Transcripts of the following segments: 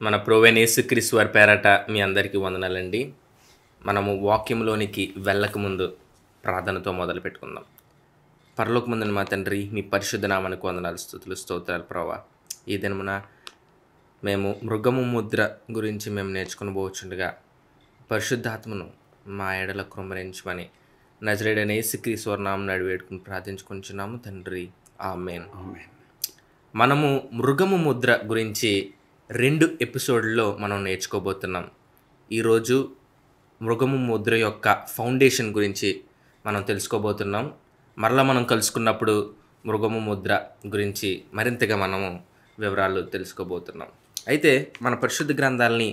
మన ప్రభువైన యేసుక్రీస్తు వారి పేరట మీ అందరికీ వందనాలండి. మనము వాక్యంలోనికి వెళ్ళకముందు ప్రార్థనతో మొదలు పెట్టుకుందాం. పరలోకమందున మా తండ్రి, మీ పరిశుద్ధ నామానికి వందనాలు, స్తుతులు, స్తోత్రాలు ప్రభువా. ఈ దినమున మేము మృగము ముద్ర గురించి నేర్చుకుని పోవచ్చుండగా పరిశుద్ధాత్మను మా ఎడల కృమ్మరించమని నజరేయుడైన యేసుక్రీస్తు వారి నామమున వేడుకుని ప్రార్థించుకుంటున్నాము తండ్రి, ఆమేన్. మనము మృగము ముద్ర గురించి 2 ఎపిసోడ్లో మనం నేర్చుకోబోతున్నాం. ఈరోజు మృగము ముద్ర యొక్క ఫౌండేషన్ గురించి మనం తెలుసుకోబోతున్నాం. మరలా మనం కలుసుకున్నప్పుడు మృగము ముద్ర గురించి మరింతగా మనము వివరాలు తెలుసుకోబోతున్నాం. అయితే మన పరిశుద్ధ గ్రంథాలని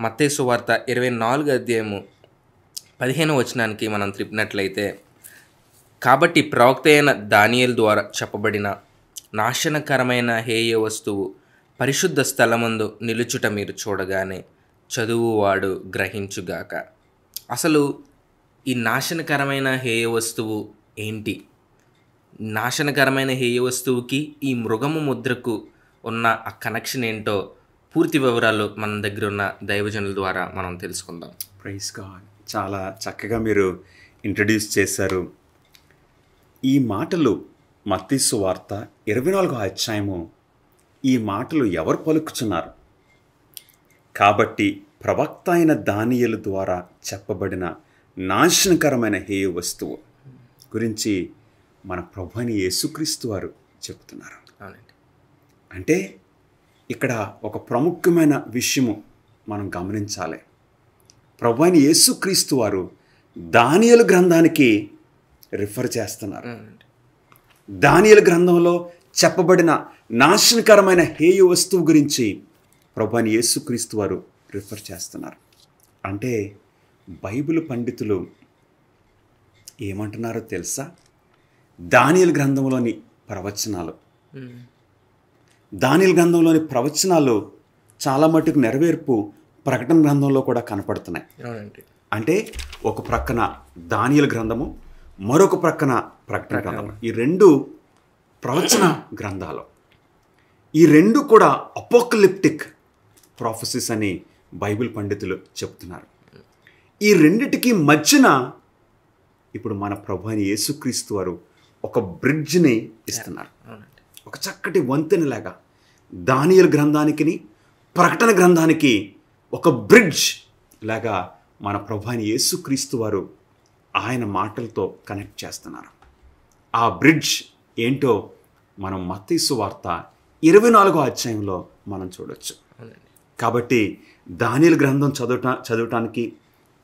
మత్తయి సువార్త 24 అధ్యాయము 15 వచనానికి మనం త్రిప్పినట్లయితే, కాబట్టి ప్రవక్త అయిన దానియేలు ద్వారా చెప్పబడిన నాశనకరమైన హేయ వస్తువు పరిశుద్ధ స్థలమందు నిలుచుట మీరు చూడగానే చదువువాడు గ్రహించుగాక. అసలు ఈ నాశనకరమైన హేయ వస్తువు ఏంటి? నాశనకరమైన హేయ వస్తువుకి ఈ మృగము ముద్రకు ఉన్న ఆ కనెక్షన్ ఏంటో పూర్తి వివరాలు మన దగ్గర ఉన్న దైవజనుల ద్వారా మనం తెలుసుకుందాం. Praise God. చాలా చక్కగా మీరు ఇంట్రడ్యూస్ చేశారు. ఈ మాటలు మత్తయి సువార్త 24వ అధ్యాయము. ఈ మాటలు ఎవరు పలుకుచున్నారు? కాబట్టి ప్రవక్త అయిన దానియేలు ద్వారా చెప్పబడిన నాశనకరమైన హేయ వస్తువు గురించి మన ప్రభువైన యేసుక్రీస్తు వారు చెప్తున్నారు. అవునండి. అంటే ఇక్కడ ఒక ప్రముఖమైన విషయము మనం గమనించాలి. ప్రభువైన యేసుక్రీస్తు వారు దానియేలు గ్రంథానికి రిఫర్ చేస్తున్నారు. దానియేలు గ్రంథంలో చెప్పబడిన నాశనకరమైన హేయ వస్తువు గురించి ప్రభువైన యేసుక్రీస్తు వారు రిఫర్ చేస్తున్నారు. అంటే బైబిల్ పండితులు ఏమంటున్నారో తెలుసా? దానియేలు గ్రంథంలోని ప్రవచనాలు చాలా మటుకు నెరవేర్పు ప్రకటన గ్రంథంలో కూడా కనపడుతున్నాయి. అంటే ఒక ప్రక్కన దానియేలు గ్రంథము, మరొక ప్రక్కన ప్రకటన గ్రంథము. ఈ 2 ప్రవచన గ్రంథాలు. ఈ 2 కూడా అపోకలిప్టిక్ ప్రాఫెసీస్ అని బైబిల్ పండితులు చెప్తున్నారు. ఈ రెండిటికి మధ్యన ఇప్పుడు మన ప్రభువైన యేసుక్రీస్తు వారు ఒక బ్రిడ్జ్ని ఇస్తున్నారు. ఒక చక్కటి వంతెనలాగా దానియేలు గ్రంథానికి, ప్రకటన గ్రంథానికి ఒక బ్రిడ్జ్ లాగా మన ప్రభువైన యేసుక్రీస్తు వారు ఆయన మాటలతో కనెక్ట్ చేస్తున్నారు. ఆ బ్రిడ్జ్ ఏంటో మనం మత్తయి సువార్త 24వ అధ్యాయంలో మనం చూడొచ్చు. కాబట్టి దానియేలు గ్రంథం చదవటానికి,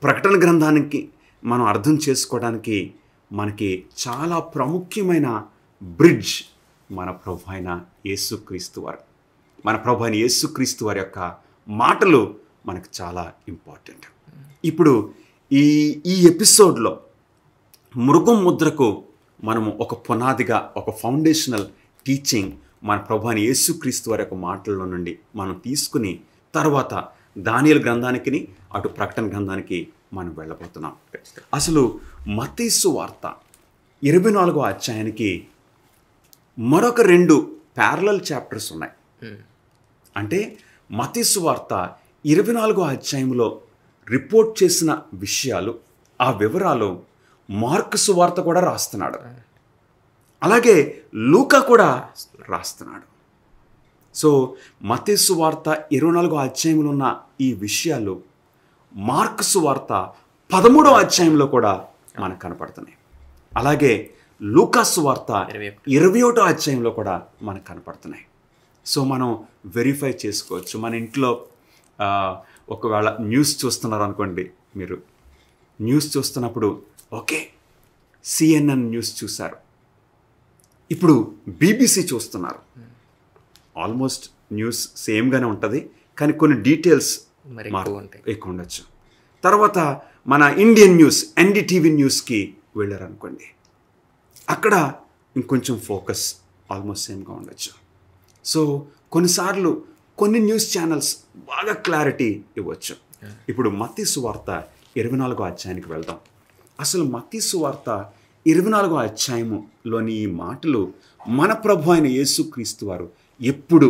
ప్రకటన గ్రంథానికి మనం అర్థం చేసుకోవడానికి మనకి చాలా ప్రాముఖ్యమైన బ్రిడ్జ్ మన ప్రభువైన యేసుక్రీస్తు వారు. మన ప్రభువైన యేసుక్రీస్తు వారి యొక్క మాటలు మనకు చాలా ఇంపార్టెంట్. ఇప్పుడు ఈ ఎపిసోడ్లో మృగం ముద్రకు మనము ఒక పునాదిగా, ఒక ఫౌండేషనల్ టీచింగ్ మన ప్రభువైన యేసుక్రీస్తు వారి యొక్క మాటల్లో నుండి మనం తీసుకుని తర్వాత దానియేలు గ్రంథానికి, అటు ప్రకటన గ్రంథానికి మనం వెళ్ళబోతున్నాం. అసలు మత్తయి సువార్త 24వ అధ్యాయానికి మరొక 2 ప్యారలల్ చాప్టర్స్ ఉన్నాయి. అంటే మత్తయి సువార్త 24వ అధ్యాయంలో రిపోర్ట్ చేసిన విషయాలు, ఆ వివరాలు మార్కు సువార్త కూడా రాస్తున్నాడు. అలాగే లూకా కూడా రాస్తున్నాడు. సో మత్తయి సువార్త 24వ అధ్యాయంలో ఉన్న ఈ విషయాలు మార్కు సువార్త 13వ అధ్యాయంలో కూడా మనకు కనపడుతున్నాయి. అలాగే లూకా సువార్త 21వ అధ్యాయంలో కూడా మనకు కనపడుతున్నాయి. సో మనం వెరిఫై చేసుకోవచ్చు. మన ఇంట్లో ఒకవేళ న్యూస్ చూస్తున్నారు అనుకోండి, మీరు న్యూస్ చూస్తున్నప్పుడు ఓకే సిఎన్ఎన్ న్యూస్ చూశారు, ఇప్పుడు బీబీసీ చూస్తున్నారు. ఆల్మోస్ట్ న్యూస్ సేమ్గానే ఉంటుంది, కానీ కొన్ని డీటెయిల్స్ ఎక్కువ ఉండొచ్చు. తర్వాత మన ఇండియన్ న్యూస్, ఎన్డీటీవీ న్యూస్కి వెళ్ళారనుకోండి, అక్కడ ఇంకొంచెం ఫోకస్ ఆల్మోస్ట్ సేమ్గా ఉండొచ్చు. సో కొన్నిసార్లు కొన్ని న్యూస్ ఛానల్స్ బాగా క్లారిటీ ఇవ్వచ్చు. ఇప్పుడు మత్తయి సువార్త 24వ అధ్యాయానికి వెళ్దాం. అసలు మత్తయి సువార్త 24వ అధ్యాయములోని ఈ మాటలు మన ప్రభువైన యేసుక్రీస్తు వారు ఎప్పుడు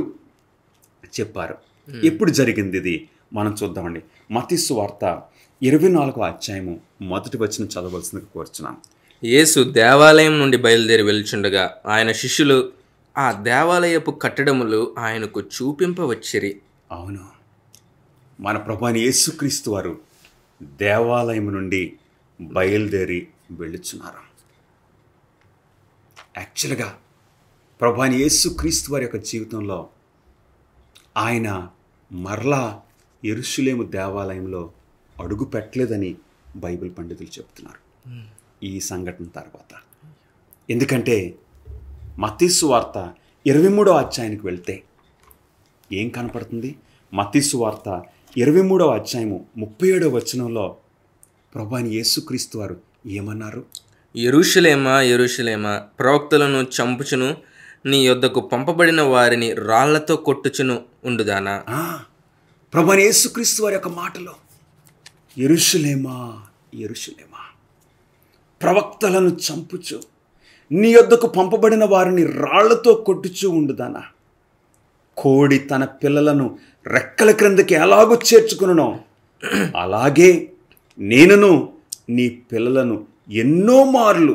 చెప్పారు? ఎప్పుడు జరిగింది ఇది మనం చూద్దామండి. మత్తయి సువార్త 24వ అధ్యాయము మొదటి వచనం చదవవలసిందిగా కోరుచున్నాను. యేసు దేవాలయం నుండి బయలుదేరి వెళ్చుండగా ఆయన శిష్యులు ఆ దేవాలయపు కట్టడములు ఆయనకు చూపింపవచ్చిరి. అవును, మన ప్రభువైన యేసుక్రీస్తు వారు దేవాలయం నుండి బయలుదేరి వెళ్ళుచున్నారు. యాక్చువల్గా ప్రభువైన యేసుక్రీస్తు వారి యొక్క జీవితంలో ఆయన మరలా యెరూషలేము దేవాలయంలో అడుగు పెట్టలేదని బైబిల్ పండితులు చెప్తున్నారు ఈ సంఘటన తర్వాత. ఎందుకంటే మత్తయి సువార్త 23వ అధ్యాయానికి వెళ్తే ఏం కనపడుతుంది? మత్తయి సువార్త 23వ అధ్యాయము 37వ వచనంలో ప్రభువైన యేసుక్రీస్తు వారు ఏమన్నారు? యెరూషలేమా యెరూషలేమా, ప్రవక్తలను చంపుచును నీ యొద్దకు పంపబడిన వారిని రాళ్లతో కొట్టుచును ఉండుదానా. ప్రభువైన యేసుక్రీస్తు వారి యొక్క మాటలో యెరూషలేమా యెరూషలేమా, ప్రవక్తలను చంపుచు నీ యొద్దకు పంపబడిన వారిని రాళ్లతో కొట్టుచూ ఉండుదానా. కోడి తన పిల్లలను రెక్కల క్రిందకి ఎలాగో చేర్చుకునో అలాగే నేనును నీ పిల్లలను ఎన్నో మార్లు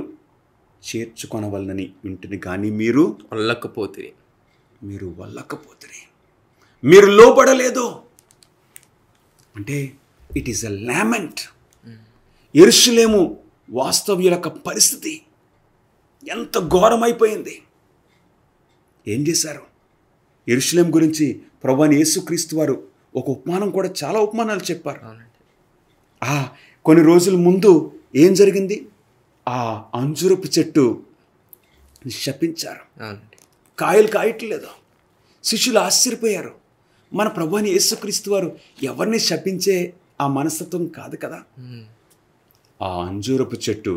చేర్చుకొనవలనని వింటిని కానీ మీరు వల్లకపోతిరి. మీరు లోబడలేదు. అంటే ఇట్ ఈస్ ఎ లామెంట్. యెరూషలేము వాస్తవ్యుల యొక్క పరిస్థితి ఎంత ఘోరమైపోయింది. ఏం చేశారు? యెరూషలేం గురించి ప్రభువైన యేసుక్రీస్తు వారు ఒక ఉపమానం కూడా, చాలా ఉపమానాలు చెప్పారు. కొన్ని రోజుల ముందు ఏం జరిగింది? ఆ అంజూరపు చెట్టు శపించారు, కాయలు కాయట్లేదు. శిష్యులు ఆశ్చర్యపోయారు. మన ప్రభువైన యేసుక్రీస్తు వారు ఎవరిని శపించే ఆ మనస్తత్వం కాదు కదా. ఆ అంజూరపు చెట్టు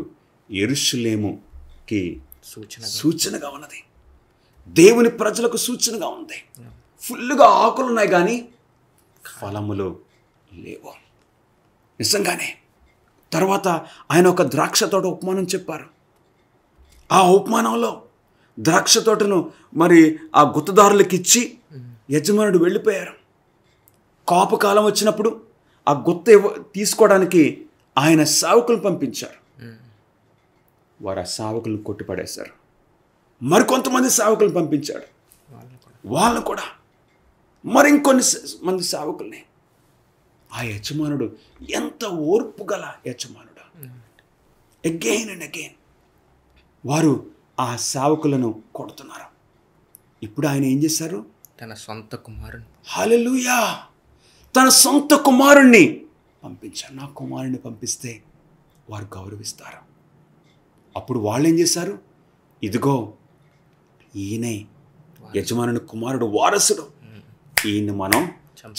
యెరూషలేముకి సూచనగా ఉన్నది, దేవుని ప్రజలకు సూచనగా ఉంది. ఫుల్గా ఆకులు ఉన్నాయి కానీ ఫలములు లేవు. నిజంగానే తర్వాత ఆయన ఒక ద్రాక్ష తోట ఉపమానం చెప్పారు. ఆ ఉపమానంలో ద్రాక్ష తోటను మరి ఆ గుత్తదారులకు ఇచ్చి యజమానుడు వెళ్ళిపోయారు. కాపుకాలం వచ్చినప్పుడు ఆ గుత్త తీసుకోవడానికి ఆయన సేవకులను పంపించారు. వారు ఆ సేవకులను కొట్టిపడేశారు. మరికొంతమంది సేవకులను పంపించాడు, వాళ్ళను కూడా మరింకొన్ని మంది సేవకుల్ని. ఆ యజమానుడు ఎంత ఓర్పు గల యజమానుడు. అగైన్ అండ్ అగైన్ వారు ఆ సేవకులను కొడుతున్నారు. ఇప్పుడు ఆయన ఏం చేశారు? తన సొంత కుమారుని, హల్లెలూయా, తన సొంత కుమారుణ్ణి పంపించారు. నా కుమారుణ్ణి పంపిస్తే వారు గౌరవిస్తారు. అప్పుడు వాళ్ళు ఏం చేశారు? ఇదిగో ఈయనే యజమానుని కుమారుడు, వారసుడు, ఈయన్ని మనం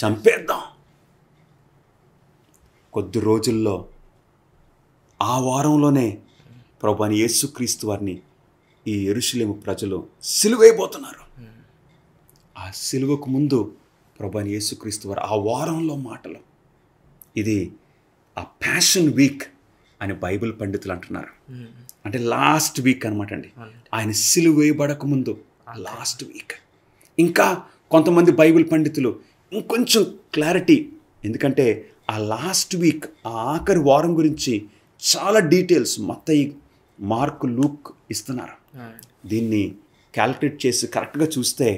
చంపేద్దాం. కొద్ది రోజుల్లో ఆ వారంలోనే ప్రభువైన యేసుక్రీస్తు వారిని ఈ యెరూషలేము ప్రజలు సిలువైపోతున్నారు. ఆ సిలువకు ముందు ప్రభువైన యేసుక్రీస్తు వారు ఆ వారంలో మాటలు, ఇది ఆ ప్యాషన్ వీక్ అని బైబిల్ పండితులు అంటున్నారు. అంటే లాస్ట్ వీక్ అనమాట అండి. ఆయన సిలువ వేయబడక ముందు లాస్ట్ వీక్. ఇంకా కొంతమంది బైబిల్ పండితులు ఇంకొంచెం క్లారిటీ, ఎందుకంటే ఆ లాస్ట్ వీక్, ఆ ఆఖరి వారం గురించి చాలా డీటెయిల్స్ మత్తయి, మార్కు, లూక్ ఇస్తున్నారు. దీన్ని క్యాల్కులేట్ చేసి కరెక్ట్గా చూస్తే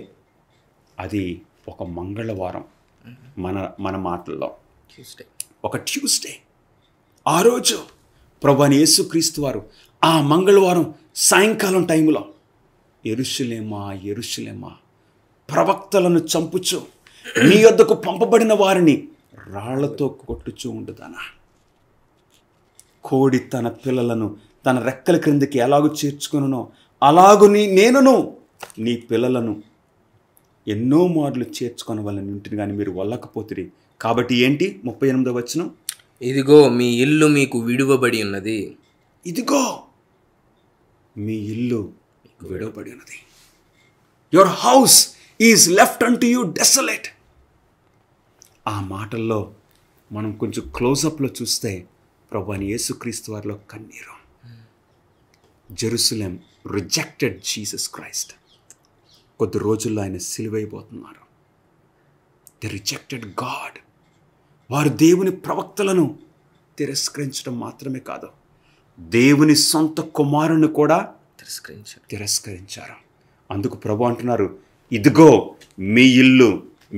అది ఒక మంగళవారం, మన మాటల్లో ఒక ట్యూస్డే. ఆ రోజు ప్రభువైన యేసుక్రీస్తు వారు ఆ మంగళవారం సాయంకాలం టైంలో యెరూషలేమా యెరూషలేమా, ప్రవక్తలను చంపుచు నీ యొద్దకు పంపబడిన వారిని రాళ్లతో కొట్టుచూ ఉండుదానా. కోడి తన పిల్లలను తన రెక్కల క్రిందకి ఎలాగూ చేర్చుకునో అలాగు నేనును నీ పిల్లలను ఎన్నో మార్లు చేర్చుకొని వాళ్ళని ఉంటుంది కానీ మీరు వల్లకపోతిరి. కాబట్టి ఏంటి 38వ వచనం? ఇదిగో మీ ఇల్లు మీకు విడువబడి ఉన్నది. ఇదిగో మీ ఇల్లు విడవబడి ఉన్నది. Your house is left unto you desolate. ఆ మాటల్లో మనం కొంచెం క్లోజప్లో చూస్తే ప్రభువైన యేసుక్రీస్తు వారిలో కన్నీరు. Jerusalem rejected Jesus Christ. కొద్ది రోజుల్లో ఆయన సిలువైపోతున్నారు. The rejected God. వారు దేవుని ప్రవక్తలను తిరస్కరించడం మాత్రమే కాదు, దేవుని సొంత కుమారుని కూడా తిరస్కరించారు. అందుకు ప్రభు అంటున్నారు, ఇదిగో మీ ఇల్లు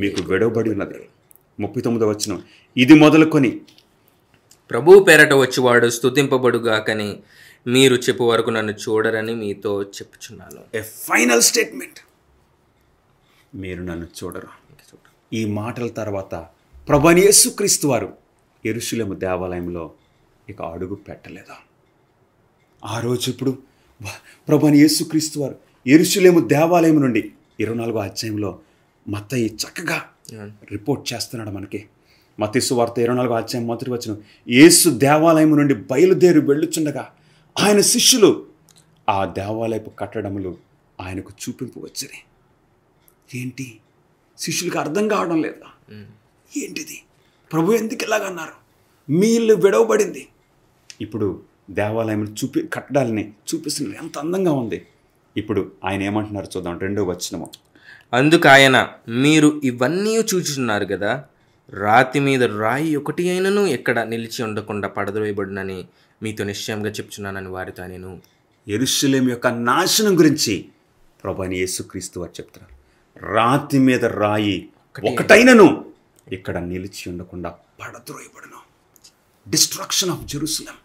మీకు విడవబడి ఉన్నది. 39వ వచనం, ఇది మొదలుకొని ప్రభువు పేరట వచ్చివాడు స్తుతింపబడుగాకని మీరు చెప్పు వరకు నన్ను చూడరని మీతో చెప్పుచున్నాను. ఏ ఫైనల్ స్టేట్మెంట్, మీరు నన్ను చూడరు. ఈ మాటల తర్వాత ప్రభువైన యేసుక్రీస్తు వారు యెరూషలేము దేవాలయంలో ఇక అడుగు పెట్టలేదు. ఆ రోజు ఇప్పుడు ప్రభువైన యేసుక్రీస్తు వారు యెరూషలేము దేవాలయం నుండి 24వ అధ్యాయంలో మత్తయి చక్కగా రిపోర్ట్ చేస్తున్నాడు మనకి. మత్తయి సువార్త 24వ అధ్యాయం 1వ వచనం, యేసు దేవాలయం నుండి బయలుదేరి వెళ్ళుచుండగా ఆయన శిష్యులు ఆ దేవాలయపు కట్టడములు ఆయనకు చూపింపు వచ్చినాయి. ఏంటి, శిష్యులకు అర్థం కావడం లేదా? ఏంటిది, ప్రభు ఎందుకు ఇలాగన్నారు? మీ ఇల్లు విడవబడింది. ఇప్పుడు దేవాలయం కట్టడాలని చూపిస్తున్నారు, ఎంత అందంగా ఉంది. ఇప్పుడు ఆయన ఏమంటున్నారు చూద్దాం, 2వ వచనము. అందుకు ఆయన, మీరు ఇవన్నీ చూచుచున్నారు కదా, రాతి మీద రాయి ఒకటి అయినను ఎక్కడ నిలిచి ఉండకుండా పడద్రోయబడునని మీతో నిశ్చయంగా చెప్తున్నానని వారితో నేను. యెరూషలేము యొక్క నాశనం గురించి ప్రభువైన యేసుక్రీస్తు వారు చెప్తున్నారు. రాతి మీద రాయి ఒకటైనను ఇక్కడ నిలిచి ఉండకుండా పడద్రోయబడును. డిస్ట్రక్షన్ ఆఫ్ జెరూసలేం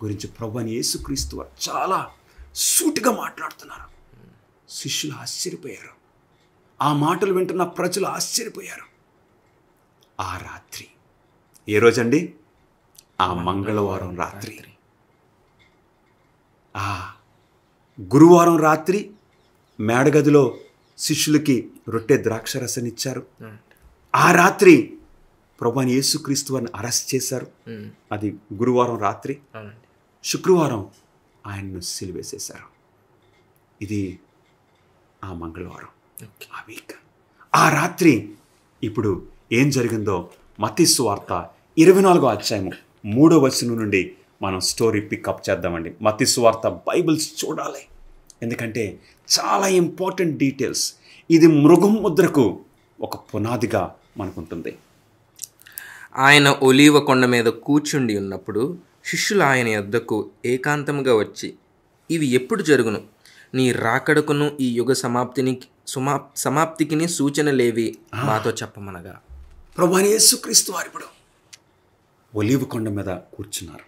గురించి ప్రభువైన యేసుక్రీస్తు వారు చాలా సూటిగా మాట్లాడుతున్నారు. శిష్యులు ఆశ్చర్యపోయారు, ఆ మాటలు వింటున్న ప్రజలు ఆశ్చర్యపోయారు. ఆ రాత్రి ఏ రోజండి? ఆ మంగళవారం రాత్రి. ఆ గురువారం రాత్రి మేడగదిలో శిష్యులకి రొట్టె ద్రాక్షరసం ఇచ్చారు. ఆ రాత్రి ప్రభువైన యేసుక్రీస్తు వారిని అరెస్ట్ చేశారు. అది గురువారం రాత్రి. శుక్రవారం ఆయన్ను సిలువేసేశారు. ఇది ఆ మంగళవారం, ఆ వీక్. ఆ రాత్రి ఇప్పుడు ఏం జరిగిందో మత్తయి సువార్త 24వ అధ్యాయము 3వ వచనం నుండి మనం స్టోరీ పికప్ చేద్దామండి. మత్తయి సువార్త బైబిల్స్ చూడాలి, ఎందుకంటే చాలా ఇంపార్టెంట్ డీటెయిల్స్. ఇది మృగం ముద్రకు ఒక పునాదిగా మనకుంటుంది. ఆయన ఒలీవ కొండ మీద కూర్చుండి ఉన్నప్పుడు శిష్యులు ఆయన యొద్దకు ఏకాంతముగా వచ్చి, ఇవి ఎప్పుడు జరుగును? నీ రాకడకును ఈ యుగ సమాప్తికిని సూచనలేవి మాతో చెప్పమనగా. ప్రభువైన యేసుక్రీస్తు వారు ఇప్పుడు ఒలీవ కొండ మీద కూర్చున్నారు.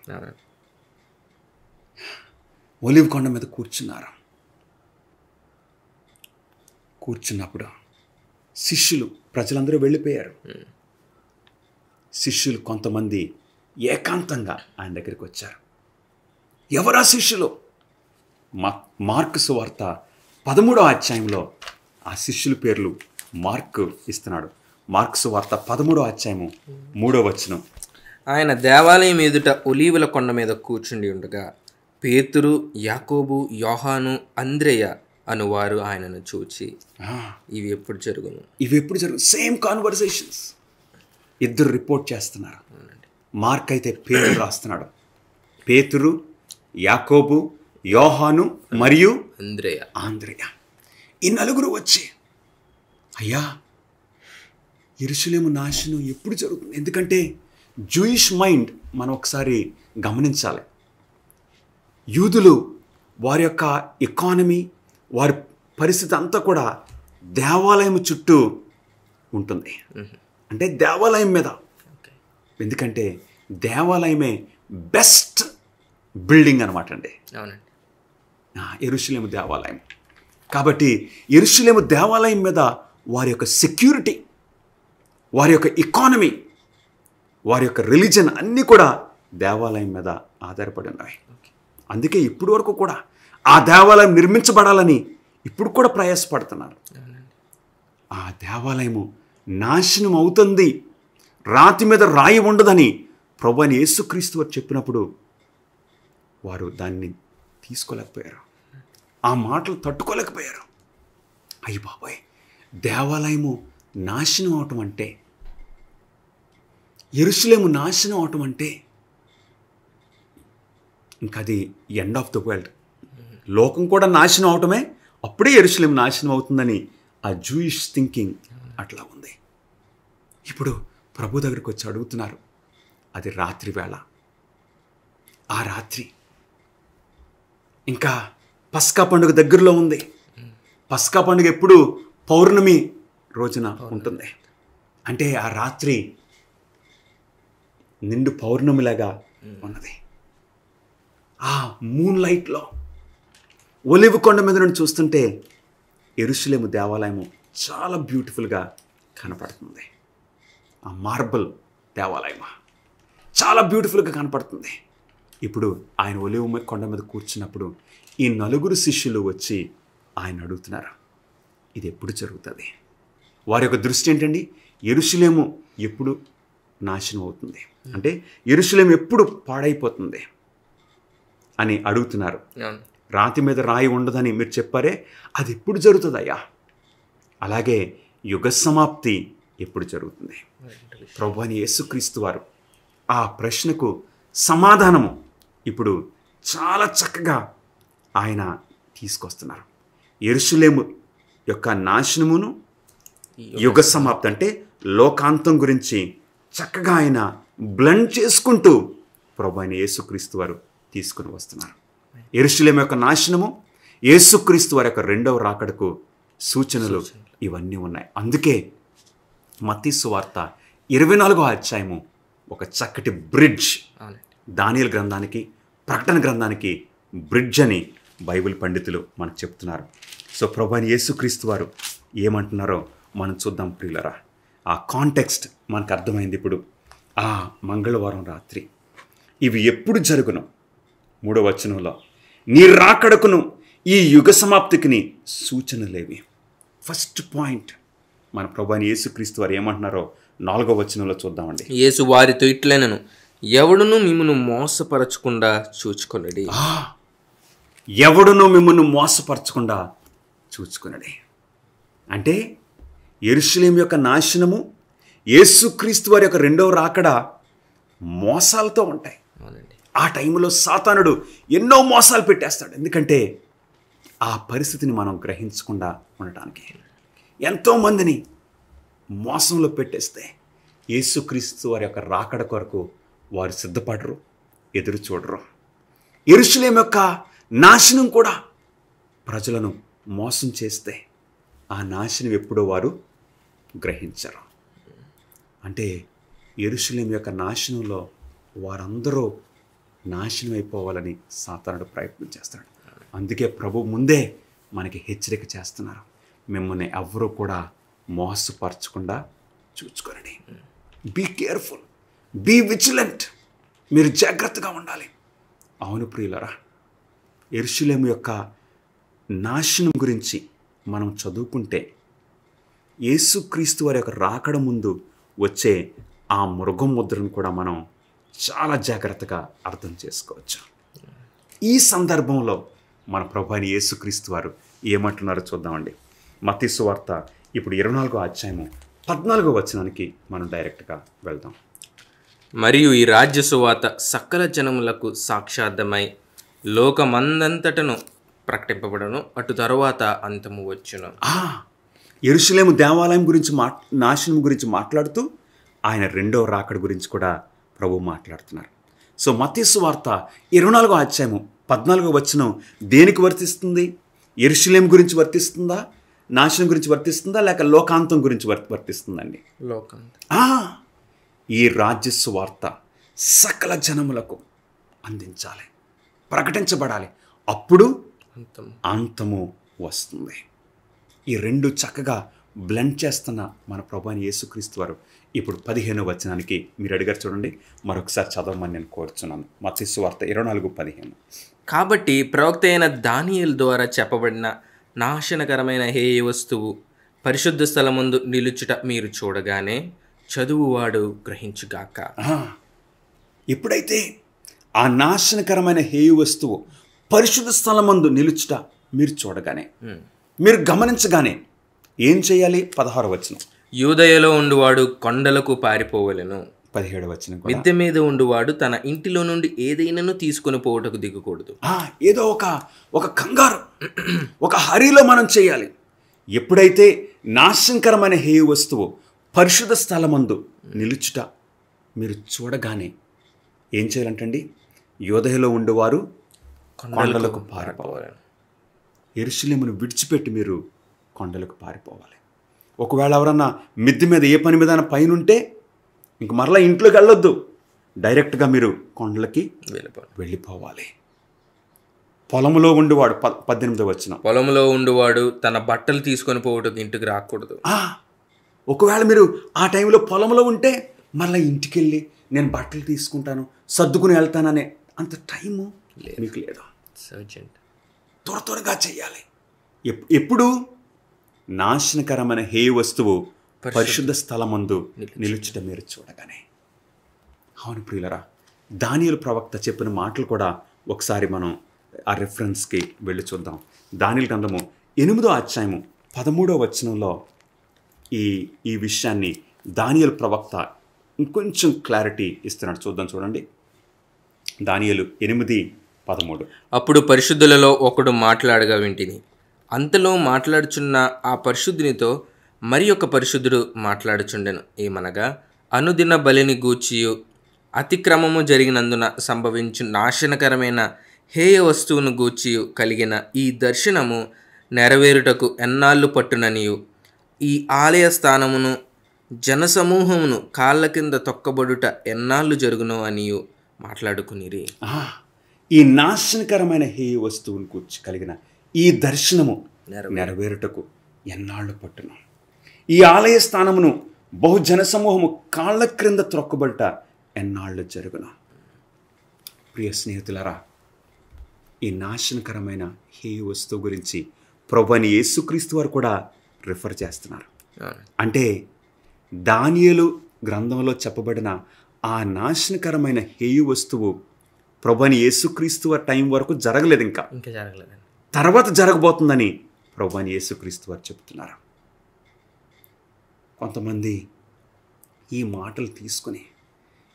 ఒలీవ కొండ మీద కూర్చున్నప్పుడు శిష్యులు, ప్రజలందరూ వెళ్ళిపోయారు. శిష్యులు కొంతమంది ఏకాంతంగా ఆయన దగ్గరికి వచ్చారు. ఎవరా శిష్యులు? మార్కు సువార్త 13వ అధ్యాయంలో ఆ శిష్యుల పేర్లు మార్కు ఇస్తున్నాడు. మార్కు సువార్త 13వ అధ్యాయము 3వ వచనం. ఆయన దేవాలయం ఎదుట ఒలీవల కొండ మీద కూర్చుండి ఉండగా పేతురు, యాకోబు, యోహాను, అంద్రెయ అనువారు ఆయనను చూచి, ఇవి ఎప్పుడు జరుగును? Same conversations. ఇద్దరు రిపోర్ట్ చేస్తున్నారు. మార్క్ అయితే పేరు రాస్తున్నాడు. పేతురు, యాకోబు, యోహాను మరియు ఆంద్రెయ ఈ నలుగురు వచ్చి, అయ్యా యెరూషలేము నాశనం ఎప్పుడు జరుగుతుంది? ఎందుకంటే జూయిష్ మైండ్ మనం ఒకసారి గమనించాలి. యూదులు వారి యొక్క ఎకానమీ, వారి పరిస్థితి అంతా కూడా దేవాలయం చుట్టూ ఉంటుంది. అంటే దేవాలయం మీద, ఎందుకంటే దేవాలయమే బెస్ట్ బిల్డింగ్ అనమాట అండి యెరూషలేము దేవాలయం. కాబట్టి యెరూషలేము దేవాలయం మీద వారి యొక్క సెక్యూరిటీ, వారి యొక్క ఎకానమీ, వారి యొక్క రిలీజన్ అన్నీ కూడా దేవాలయం మీద ఆధారపడి ఉన్నాయి. అందుకే ఇప్పటి వరకు కూడా ఆ దేవాలయం నిర్మించబడాలని ఇప్పుడు కూడా ప్రయాసపడుతున్నారు. ఆ దేవాలయము నాశనం అవుతుంది, రాతి మీద రాయి ఉండదని ప్రభువైన యేసుక్రీస్తు వారు చెప్పినప్పుడు వారు దాన్ని తీసుకోలేకపోయారు. ఆ మాటలు తట్టుకోలేకపోయారు. అయ్య బాబాయ్, దేవాలయము నాశనం అవటం అంటే, యెరూషలేము నాశనం అవటం అంటే ఇంకా అది ఎండ్ ఆఫ్ ద వరల్డ్. లోకం కూడా నాశనం అవటమే, అప్పుడే యెరూషలేము నాశనం అవుతుందని ఆ జూయిష్ థింకింగ్ అట్లా ఉంది. ఇప్పుడు ప్రభు దగ్గరికి వచ్చి అడుగుతున్నారు. అది రాత్రి వేళ. ఆ రాత్రి ఇంకా పస్కా పండుగ దగ్గరలో ఉంది. పస్కా పండుగ ఎప్పుడు పౌర్ణమి రోజున ఉంటుంది. అంటే ఆ రాత్రి నిండు పౌర్ణమిలాగా ఉన్నది. ఆ మూన్ లైట్లో ఒలివ్ కొండ మీద నుండి చూస్తుంటే యెరూషలేము దేవాలయము చాలా బ్యూటిఫుల్గా కనపడుతుంది. ఆ మార్బల్ దేవాలయం చాలా బ్యూటిఫుల్గా కనపడుతుంది. ఇప్పుడు ఆయన ఒలివ్ కొండ మీద కూర్చున్నప్పుడు ఈ 4 శిష్యులు వచ్చి ఆయన అడుగుతున్నారు, ఇది ఎప్పుడు జరుగుతుంది? వారి యొక్క దృష్టి ఏంటండి? యెరూషలేము ఎప్పుడు నాశనం అవుతుంది, అంటే యెరూషలేము ఎప్పుడు పాడైపోతుంది అని అడుగుతున్నారు. రాతి మీద రాయి ఉండదని మీరు చెప్పారే, అది ఎప్పుడు జరుగుతుందయ్యా? అలాగే యుగ సమాప్తి ఎప్పుడు జరుగుతుంది? ప్రభువైన యేసుక్రీస్తు వారు ఆ ప్రశ్నకు సమాధానము ఇప్పుడు చాలా చక్కగా ఆయన తీసుకొస్తున్నారు. యెరూషలేము యొక్క నాశనమును, యుగ సమాప్తి అంటే లోకాంతం గురించి చక్కగా ఆయన బ్లెండ్ చేసుకుంటూ ప్రభువైన యేసుక్రీస్తు వారు తీసుకుని వస్తున్నారు. యెరూషలేము యొక్క నాశనము, యేసుక్రీస్తు వారి యొక్క 2వ రాకడకు సూచనలు ఇవన్నీ ఉన్నాయి. అందుకే మత్తయి సువార్త 24వ అధ్యాయము ఒక చక్కటి బ్రిడ్జ్, దానియేలు గ్రంథానికి, ప్రకటన గ్రంథానికి బ్రిడ్జ్ అని బైబిల్ పండితులు మనకు చెప్తున్నారు. సో ప్రభువైన యేసుక్రీస్తు వారు ఏమంటున్నారో మనం చూద్దాం ప్రియులరా. ఆ కాంటెక్స్ట్ మనకు అర్థమైంది. ఇప్పుడు ఆ మంగళవారం రాత్రి ఇవి ఎప్పుడు జరుగును? 3వ వచనంలో నీ రాకడకును ఈ యుగ సమాప్తికి సూచనలేవి. ఫస్ట్ పాయింట్ మన ప్రభువైన యేసుక్రీస్తు వారు ఏమంటున్నారో 4వ వచనంలో చూద్దామండి. యేసు వారితో ఇట్లనెను, ఎవడును మిమ్మును మోసపరచకుండా చూచుకొనుడి. ఎవడును మిమ్మల్ని మోసపరచకుండా చూచుకొనుడి అంటే యెరూషలేము యొక్క నాశనము, యేసుక్రీస్తు వారి యొక్క 2వ రాకడ మోసాలతో ఉంటాయి. ఆ టైంలో సాతానుడు ఎన్నో మోసాలు పెట్టేస్తాడు. ఎందుకంటే ఆ పరిస్థితిని మనం గ్రహించకుండా ఉండటానికి. ఎంతోమందిని మోసంలో పెట్టేస్తే యేసుక్రీస్తు వారి యొక్క రాకడ కొరకు వారు సిద్ధపడరు, ఎదురు చూడరు. యెరూషలేము యొక్క నాశనం కూడా ప్రజలను మోసం చేస్తే ఆ నాశనం ఎప్పుడో వారు గ్రహించరు. అంటే యెరూషలేము యొక్క నాశనంలో వారందరూ నాశనం అయిపోవాలని సాతానుడు ప్రయత్నం చేస్తాడు. అందుకే ప్రభు ముందే మనకి హెచ్చరిక చేస్తున్నారు, మిమ్మల్ని ఎవ్వరూ కూడా మోసపరచకుండా చూసుకోండి. Be careful, be vigilant. మీరు జాగ్రత్తగా ఉండాలి. అవును ప్రియులరా, యెరూషలేము యొక్క నాశనం గురించి మనం చదువుకుంటే యేసుక్రీస్తు వారి యొక్క రాకడ ముందు వచ్చే ఆ మృగం ముద్రను కూడా మనం చాలా జాగ్రత్తగా అర్థం చేసుకోవచ్చు. ఈ సందర్భంలో మన ప్రభువైన యేసుక్రీస్తు వారు ఏమంటున్నారో చూద్దామండి. మత్తయి సువార్త ఇప్పుడు 24వ అధ్యాయము 14వ వచనానికి మనం డైరెక్ట్గా వెళ్దాం. మరియు ఈ రాజ్య సువార్త సకల జనములకు సాక్షార్థమై లోకమందంతటను ప్రకటింపబడను, అటు తరువాత అంతము వచ్చును. యెరూషలేము దేవాలయం గురించి నాశనం గురించి మాట్లాడుతూ ఆయన 2వ రాకడ గురించి కూడా ప్రభు మాట్లాడుతున్నారు. సో మత్తయి సువార్త 24వ అధ్యాయము 14వ వచనం దేనికి వర్తిస్తుంది? యెరూషలేము గురించి వర్తిస్తుందా, నాశనం గురించి వర్తిస్తుందా, లేక లోకాంతం గురించి వర్తిస్తుందండి? లోకాంతం. ఈ రాజ్య సువార్త సకల జనములకు అందించాలి, ప్రకటించబడాలి. అప్పుడు అంతము వస్తుంది. ఈ 2 చక్కగా బ్లెండ్ చేస్తున్న మన ప్రభువైన యేసుక్రీస్తు వారు ఇప్పుడు 15వ వచనానికి మీరు అడిగారు చూడండి, మరొకసారి చదవమని నేను కోరుచున్నాను. మత్తయి సువార్త 24:15. కాబట్టి ప్రవక్త అయిన దానియేలు ద్వారా చెప్పబడిన నాశనకరమైన హేయ వస్తువు పరిశుద్ధ స్థలమందు నిలుచుట మీరు చూడగానే చదువువాడు గ్రహించుగాక. ఎప్పుడైతే ఆ నాశనకరమైన హేయ వస్తువు పరిశుద్ధ స్థలమందు నిలుచుట మీరు చూడగానే, మీరు గమనించగానే ఏం చేయాలి? 16వ వచనం. యూదయలో ఉండువాడు కొండలకు పారిపోవలెను. 17వ వచనం. మిద్దె మీద ఉండువాడు తన ఇంటిలో నుండి ఏదైనాను తీసుకుని పోవటకు దిగకూడదు. ఏదో ఒక కంగారు, ఒక హరిలో మనం చేయాలి. ఎప్పుడైతే నాశనకరమైన హేయ వస్తువు పరిశుద్ధ స్థలమందు నిలుచుట మీరు చూడగానే ఏం చేయాలంటండి? యూదయలో ఉండేవారు కొండలకు పారిపోవాలి. యెరూషలేమును విడిచిపెట్టి మీరు కొండలకు పారిపోవాలి. ఒకవేళ ఎవరన్నా మిద్దె మీద ఏ పని మీద పైనుంటే ఇంక మరలా ఇంట్లోకి వెళ్ళొద్దు, డైరెక్ట్గా మీరు కొండలకి వెళ్ళిపోవాలి. పొలంలో ఉండేవాడు 18వ వచనం, పొలంలో ఉండేవాడు తన బట్టలు తీసుకొని పోవటం ఇంటికి రాకూడదు. ఒకవేళ మీరు ఆ టైంలో పొలంలో ఉంటే మళ్ళీ ఇంటికి వెళ్ళి నేను బట్టలు తీసుకుంటాను సర్దుకుని వెళ్తాననే అంత టైము మీకు లేదు. త్వరగా చేయాలి. ఎప్పుడు? నాశనకరమైన హే వస్తువు పరిశుద్ధ స్థలమందు నిలుచుట మీరు చూడగానే. అవును ప్రియులరా, దానియేలు ప్రవక్త చెప్పిన మాటలు కూడా ఒకసారి మనం ఆ రెఫరెన్స్కి వెళ్ళి చూద్దాం. దానియేలు గ్రంథము 8వ అధ్యాయము 13వ వచనంలో ఈ విషయాన్ని దానియేలు ప్రవక్త ఇంకొంచెం క్లారిటీ ఇస్తున్నాడు. చూడండి. దానియేలు 8:13. అప్పుడు పరిశుద్ధులలో ఒకడు మాట్లాడగా వింటిని. అంతలో మాట్లాడుచున్న ఆ పరిశుద్ధునితో మరి ఒక పరిశుద్ధుడు మాట్లాడుచుండెను. ఏమనగా, అనుదిన బలిని గూర్చియు అతిక్రమము జరిగినందున సంభవించు నాశనకరమైన హేయ వస్తువును గూర్చియు కలిగిన ఈ దర్శనము నెరవేరుటకు ఎన్నాళ్ళు పట్టుననియు, ఈ ఆలయ స్థానమును జనసమూహమును కాళ్ళ కింద తొక్కబడుట ఎన్నాళ్ళు జరుగునో అనియు మాట్లాడుకునిరి. ఈ నాశనకరమైన హేయ వస్తువును గూర్చి కలిగిన ఈ దర్శనము నెరవేరుటకు ఎన్నాళ్ళు పట్టును, ఈ ఆలయ స్థానమును బహుజన సమూహము కాళ్ళ క్రింద త్రొక్కబడుట ఎన్నాళ్ళు జరుగును. ప్రియ స్నేహితులారా, ఈ నాశనకరమైన హేయ వస్తువు గురించి ప్రభువైన యేసుక్రీస్తు వారు కూడా రిఫర్ చేస్తున్నారు. అంటే దానియేలు గ్రంథంలో చెప్పబడిన ఆ నాశనకరమైన హేయ వస్తువు ప్రభువైన యేసుక్రీస్తు వారి టైం వరకు జరగలేదు, ఇంకా జరగలేదు, తర్వాత జరగబోతుందని ప్రభువైన యేసుక్రీస్తు వారు చెప్తున్నారు. కొంతమంది ఈ మాటలు తీసుకుని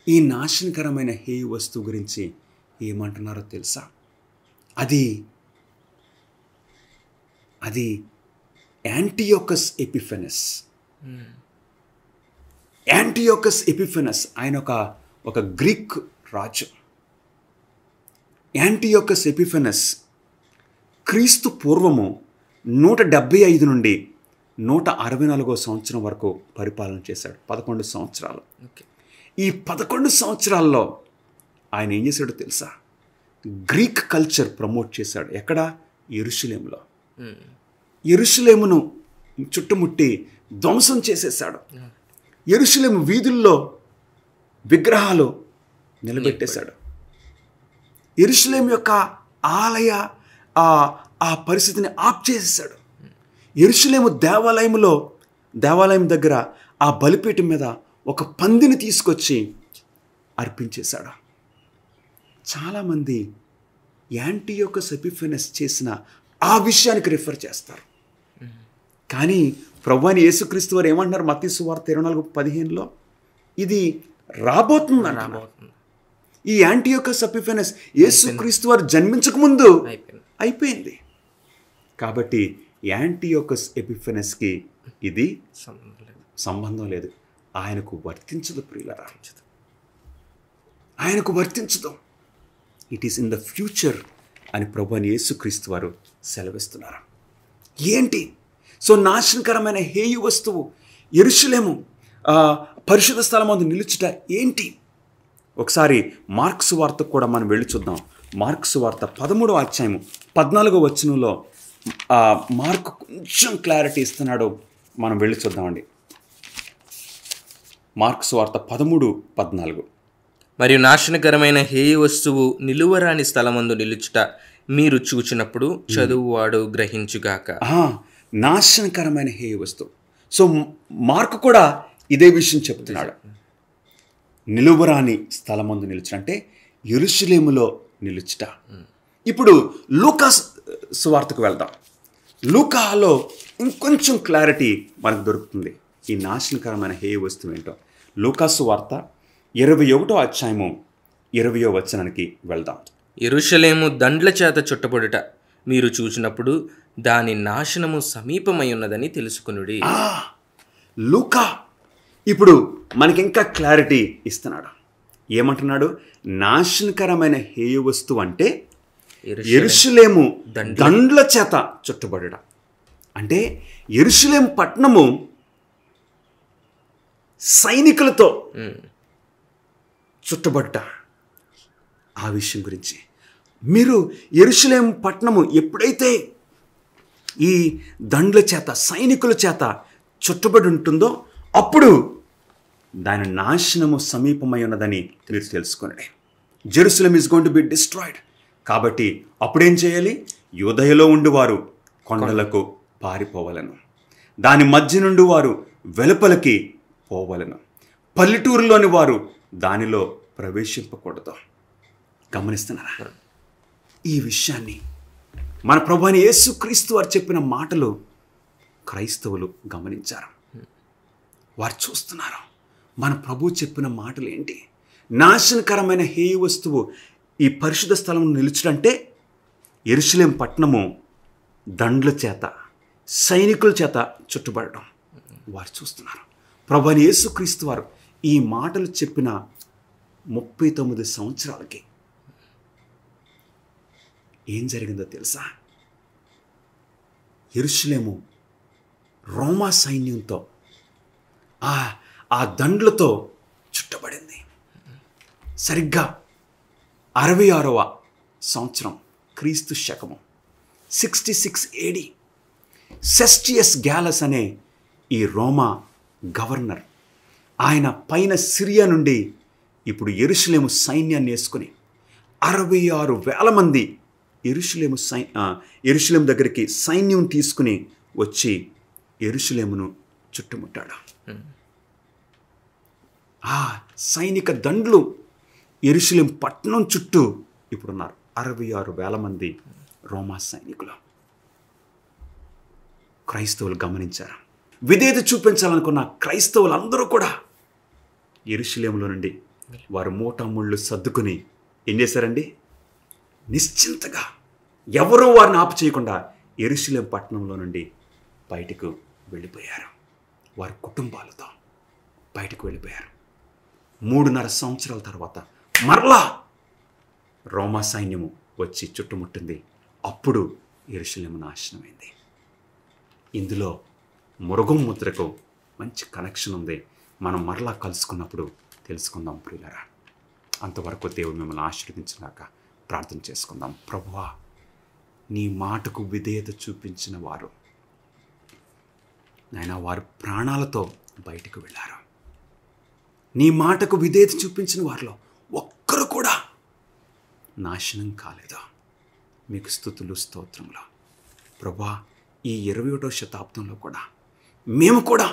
ఈ నాశనకరమైన హేయ వస్తువు గురించి ఏమంటున్నారో తెలుసా? అది యాంటియోకస్ ఎపిఫెనస్. యాంటియోకస్ ఎపిఫెనస్ ఆయన ఒక గ్రీక్ రాజు. యాంటియోకస్ ఎపిఫెనస్ క్రీస్తు పూర్వము 175 నుండి 164 సంవత్సరం వరకు పరిపాలన చేశాడు. 11 సంవత్సరాలు. ఈ 11 సంవత్సరాల్లో ఆయన ఏం చేశాడో తెలుసా? గ్రీక్ కల్చర్ ప్రమోట్ చేశాడు. ఎక్కడ? యెరూషలేములో. యెరూషలేమును చుట్టుముట్టి ధ్వంసం చేసేసాడు. యెరూషలేము వీధుల్లో విగ్రహాలు నిలబెట్టేశాడు. యెరూషలేము యొక్క ఆలయ ఆ పరిస్థితిని ఆప్ చేసేసాడు. యెరూషలేము దేవాలయం దగ్గర ఆ బలిపీఠం మీద ఒక పందిని తీసుకొచ్చి అర్పించేశాడు. చాలామంది యాంటియోకస్ ఎపిఫెనస్ చేసిన ఆ విషయానికి రిఫర్ చేస్తారు. కానీ ప్రభువైన యేసుక్రీస్తు వారు ఏమంటున్నారు? మత్తయి సువార్త 24:15లో ఇది రాబోతుంది అంటున్నారు. ఈ యాంటియోకస్ ఎపిఫెనస్ యేసుక్రీస్తు వారు జన్మించకముందు అయిపోయింది. కాబట్టి యాంటియోకస్ ఎపిఫెనస్కి ఇది సంబంధం లేదు. ఆయనకు వర్తించదు ప్రియులారా, ఆయనకు వర్తించదు. It is in the future అని ప్రభువైన యేసుక్రీస్తు వారు సెలవిస్తున్నారు. ఏంటి? సో నాశనకరమైన హేయు వస్తువు యెరూషలేము పరిశుద్ధ స్థలమందు నిలుచుట ఏంటి? ఒకసారి మార్క్స్ వార్తకు కూడా మనం వెళ్ళి చూద్దాం. మార్క్స్ వార్త 13వ అధ్యాయము 14వ వచనంలో మార్క్ కొంచెం క్లారిటీ ఇస్తున్నాడు. మనం వెళ్ళి చూద్దామండి. మార్క్స్ వార్త 13:14. మరియు నాశనకరమైన హేయ వస్తువు నిలువరాని స్థలమందు నిలుచుట మీరు చూచినప్పుడు చదువువాడు గ్రహించుగాక. నాశనకరమైన హేయ వస్తువు. సో మార్క్ కూడా ఇదే విషయం చెప్తున్నాడు. నిలువరాని స్థలమందు నిలుచుట అంటే యెరూషలేములో నిలుచుట. ఇప్పుడు లూకా సువార్తకు వెళ్దాం. లూకాలో ఇంకొంచెం క్లారిటీ మనకు దొరుకుతుంది ఈ నాశనకరమైన హేయ వస్తువు ఏంటో. లూకా సువార్త 21వ అధ్యాయము 20వ వచనానికి వెళ్దాం. యెరూషలేము దండ్ల చేత చుట్టబడుట మీరు చూసినప్పుడు దాని నాశనము సమీపమై ఉన్నదని తెలుసుకొనుడి. లూకా ఇప్పుడు మనకి ఇంకా క్లారిటీ ఇస్తున్నాడు. ఏమంటున్నాడు? నాశనకరమైన హేయ వస్తువు అంటే యెరూషలేము దండ్ల చేత చుట్టబడుట. అంటే యెరూషలేము పట్టణము సైనికులతో చుట్టబడ్డ ఆ విషయం గురించి. మీరు యెరూషలేము పట్టణము ఎప్పుడైతే ఈ దండ్ల చేత సైనికుల చేత చుట్టబడి ఉంటుందో అప్పుడు దాని నాశనము సమీపమై ఉన్నదని మీరు తెలుసుకోండి. Jerusalem is going to be destroyed. కాబట్టి అప్పుడేం చేయాలి? యూదయలో ఉండివారు కొండలకు పారిపోవలను, దాని మధ్య నుండి వారు వెలుపలికి పోవలను, పల్లెటూరులోని వారు దానిలో ప్రవేశింపకూడదు. గమనిస్తున్నారా ఈ విషయాన్ని? మన ప్రభువైన యేసుక్రీస్తు వారు చెప్పిన మాటలు క్రైస్తవులు గమనించారు. వారు చూస్తున్నారు మన ప్రభు చెప్పిన మాటలు ఏంటి. నాశనకరమైన హేయ వస్తువు ఈ పరిశుద్ధ స్థలం నిలుచుడంటే యెరూషలేం పట్టణము దండ్ల చేత సైనికుల చేత చుట్టుబడడం వారు చూస్తున్నారు. ప్రభువైన యేసుక్రీస్తు వారు ఈ మాటలు చెప్పిన 39 సంవత్సరాలకి ఏం జరిగిందో తెలుసా? యెరూషలేము రోమా సైన్యంతో ఆ దండ్లతో చుట్టబడింది. సరిగ్గా 66వ సంవత్సరం క్రీస్తు శకము 66 AD సెస్టియస్ గ్యాలస్ అనే ఈ రోమా గవర్నర్, ఆయన పైన సిరియా నుండి ఇప్పుడు యెరూషలేము సైన్యాన్ని వేసుకుని 66,000 మంది యెరూషలేము దగ్గరికి సైన్యం తీసుకుని వచ్చి యెరూషలేమును చుట్టుముట్టాడు. ఆ సైనిక దండ్లు యెరూషలేం పట్టణం చుట్టూ ఇప్పుడున్నారు 66,000 మంది రోమా సైనికులు. క్రైస్తవులు గమనించారు. విధేయత చూపించాలనుకున్న క్రైస్తవులందరూ కూడా యెరూషలేములో నుండి వారు మూటముళ్ళు సర్దుకుని ఏం చేశారండి? నిశ్చింతగా ఎవరూ వారిని ఆపు చేయకుండా యెరూషలేం పట్టణంలో నుండి బయటకు వెళ్ళిపోయారు. వారి కుటుంబాలతో బయటకు వెళ్ళిపోయారు. 3.5 సంవత్సరాల తర్వాత మరలా రోమా సైన్యము వచ్చి చుట్టుముట్టింది. అప్పుడు యెరూషలేము నాశనమైంది. ఇందులో మృగం ముద్రకు మంచి కనెక్షన్ ఉంది. మనం మరలా కలుసుకున్నప్పుడు తెలుసుకుందాం ప్రియులారా. అంతవరకు దేవుడు మిమ్మల్ని ఆశీర్వదించినాక ప్రార్థన చేసుకుందాం. ప్రభువా, నీ మాటకు విధేయత చూపించిన వారు నాయనా వారు ప్రాణాలతో బయటకు వెళ్ళారు. నీ మాటకు విధేయత చూపించిన వారిలో ఒక్కరు కూడా నాశనం కాలేదు. మీకు స్తుతులు స్తోత్రములు. ప్రభువా, ఈ 21వ శతాబ్దంలో కూడా మేము కూడా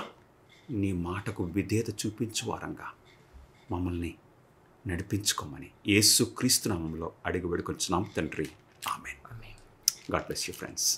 నీ మాటకు విధేయత చూపించు వారంగా మమ్మల్ని నడిపించుకోమని యేసుక్రీస్తు నామములో అడిగి వేడుకొంచున్నాం తండ్రి. ఆమేన్. God bless you friends.